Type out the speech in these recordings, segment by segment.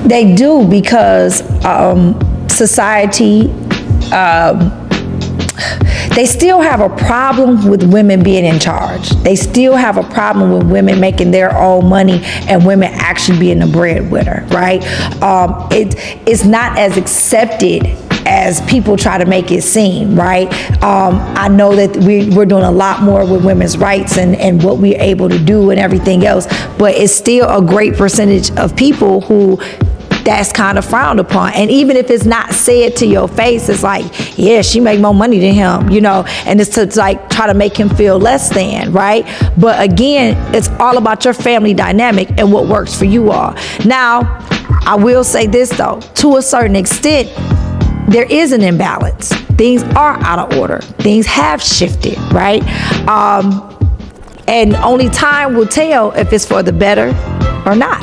They do, because society, they still have a problem with women being in charge. They still have a problem with women making their own money and women actually being the breadwinner, right? It's not as accepted as people try to make it seem, right? I know that we're doing a lot more with women's rights and what we're able to do and everything else, but it's still a great percentage of people who that's kind of frowned upon. And even if it's not said to your face, it's like, yeah, she make more money than him, you know, and it's to like try to make him feel less than, right? But again, it's all about your family dynamic and what works for you all. Now, I will say this though, to a certain extent, there is an imbalance. Things are out of order. Things have shifted, right? And only time will tell if it's for the better or not.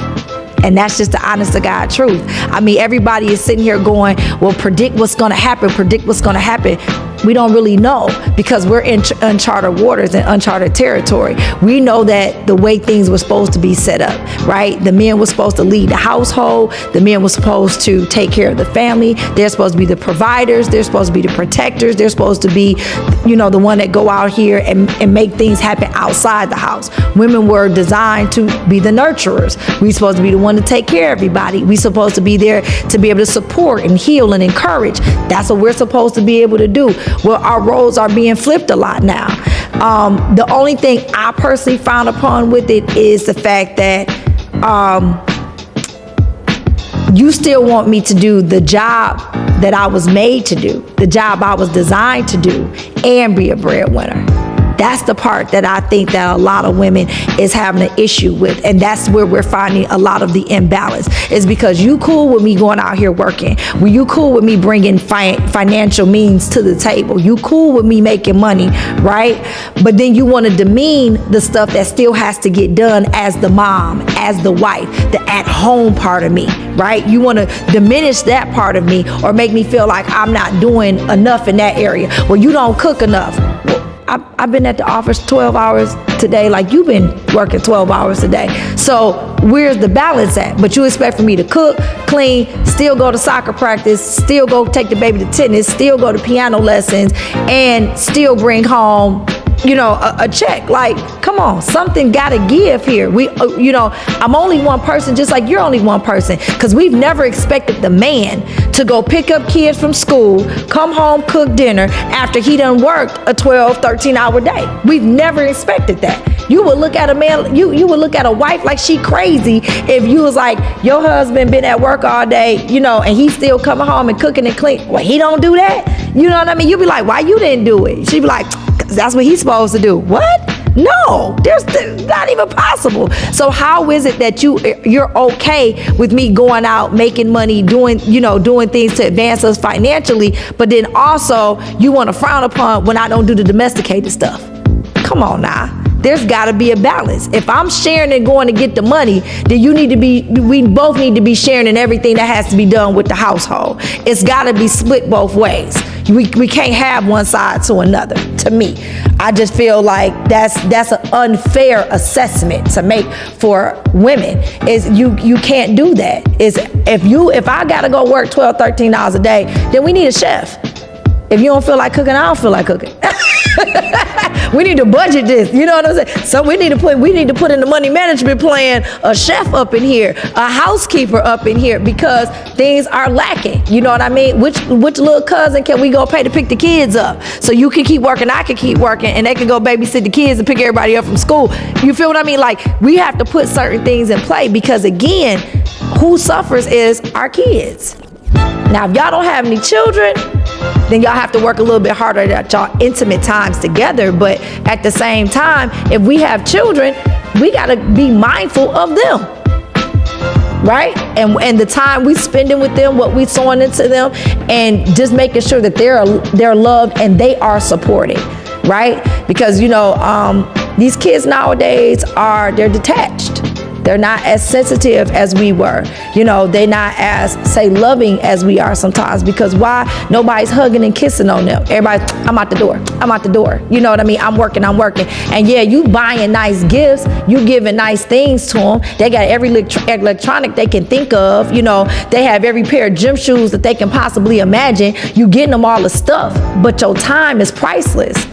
And that's just the honest to God truth. I mean, everybody is sitting here going, well, predict what's going to happen, predict what's going to happen. We don't really know, because we're in uncharted waters and uncharted territory. We know that the way things were supposed to be set up, right? The men were supposed to lead the household. The men were supposed to take care of the family. They're supposed to be the providers. They're supposed to be the protectors. They're supposed to be, you know, the one that go out here and make things happen outside the house. Women were designed to be the nurturers. We're supposed to be the one to take care of everybody. We're supposed to be there to be able to support and heal and encourage. That's what we're supposed to be able to do. Well, our roles are being flipped a lot now. The only thing I personally frown upon with it is the fact that you still want me to do the job that I was made to do, the job I was designed to do, and be a breadwinner. That's the part that I think that a lot of women is having an issue with. And that's where we're finding a lot of the imbalance, is because you cool with me going out here working. Well, you cool with me bringing financial means to the table. You cool with me making money, right? But then you want to demean the stuff that still has to get done as the mom, as the wife, the at-home part of me, right? You want to diminish that part of me or make me feel like I'm not doing enough in that area. Well, you don't cook enough. Well, I've been at the office 12 hours today, like you've been working 12 hours a day. So where's the balance at? But you expect for me to cook, clean, still go to soccer practice, still go take the baby to tennis, still go to piano lessons, and still bring home, you know, a check. Like, come on, something gotta give here. We, you know, I'm only one person, just like you're only one person, because we've never expected the man to go pick up kids from school, come home, cook dinner after he done worked a 12, 13-hour day. We've never expected that. You would look at a man, you would look at a wife like she crazy if you was like, your husband been at work all day, you know, and he's still coming home and cooking and clean. Well, he don't do that? You know what I mean? You'd be like, why you didn't do it? She'd be like, that's what he's supposed to do. What? No, there's not even possible. So how is it that you're okay with me going out, making money, doing things to advance us financially, but then also you want to frown upon when I don't do the domesticated stuff? Come on now. There's got to be a balance. If I'm sharing and going to get the money, then we both need to be sharing in everything that has to be done with the household. It's got to be split both ways. We can't have one side to another, to me. I just feel like that's an unfair assessment to make for women. Is you can't do that. If I gotta go work 12, 13 hours a day, then we need a chef. If you don't feel like cooking, I don't feel like cooking. We need to budget this, you know what I'm saying? So we need to put in the money management plan a chef up in here, a housekeeper up in here, because things are lacking. You know what I mean? Which little cousin can we go pay to pick the kids up? So you can keep working, I can keep working, and they can go babysit the kids and pick everybody up from school. You feel what I mean? Like, we have to put certain things in play, because again, who suffers is our kids. Now, if y'all don't have any children, then y'all have to work a little bit harder at y'all intimate times together. But at the same time, if we have children, we got to be mindful of them, right? And the time we spending with them, what we sowing into them, and just making sure that they're loved and they are supported, right? Because, these kids nowadays they're detached. They're not as sensitive as we were. You know, they're not as, say, loving as we are sometimes, because why? Nobody's hugging and kissing on them. Everybody, I'm out the door. I'm out the door. You know what I mean? I'm working. And yeah, you buying nice gifts, you giving nice things to them. They got every electronic they can think of. You know, they have every pair of gym shoes that they can possibly imagine. You getting them all the stuff, but your time is priceless.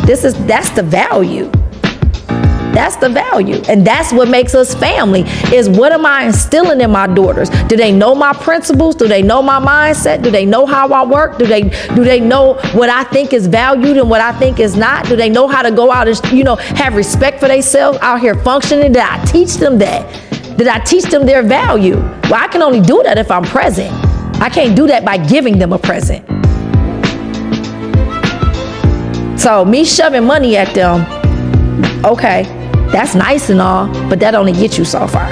That's the value. That's the value. And that's what makes us family, is what am I instilling in my daughters? Do they know my principles? Do they know my mindset? Do they know how I work? Do they know what I think is valued and what I think is not? Do they know how to go out and, you know, have respect for themselves out here functioning? Did I teach them that? Did I teach them their value? Well, I can only do that if I'm present. I can't do that by giving them a present. So me shoving money at them, okay, that's nice and all, but that only gets you so far.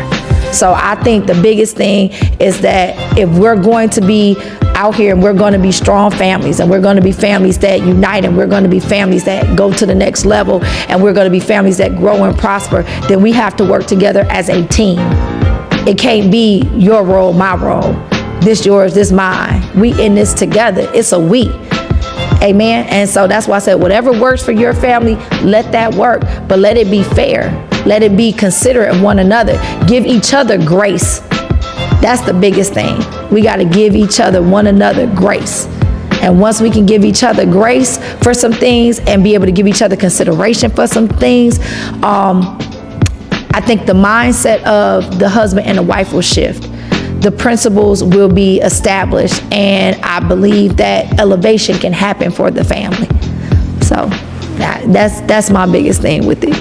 So I think the biggest thing is that if we're going to be out here and we're going to be strong families, and we're going to be families that unite, and we're going to be families that go to the next level, and we're going to be families that grow and prosper, then we have to work together as a team. It can't be your role, my role. This yours, this mine. We in this together. It's a we. Amen. And so that's why I said, whatever works for your family, let that work, but let it be fair. Let it be considerate of one another. Give each other grace. That's the biggest thing. We got to give each other, one another, grace. And once we can give each other grace for some things and be able to give each other consideration for some things, I think the mindset of the husband and the wife will shift. The principles will be established, and I believe that elevation can happen for the family. So that's my biggest thing with it.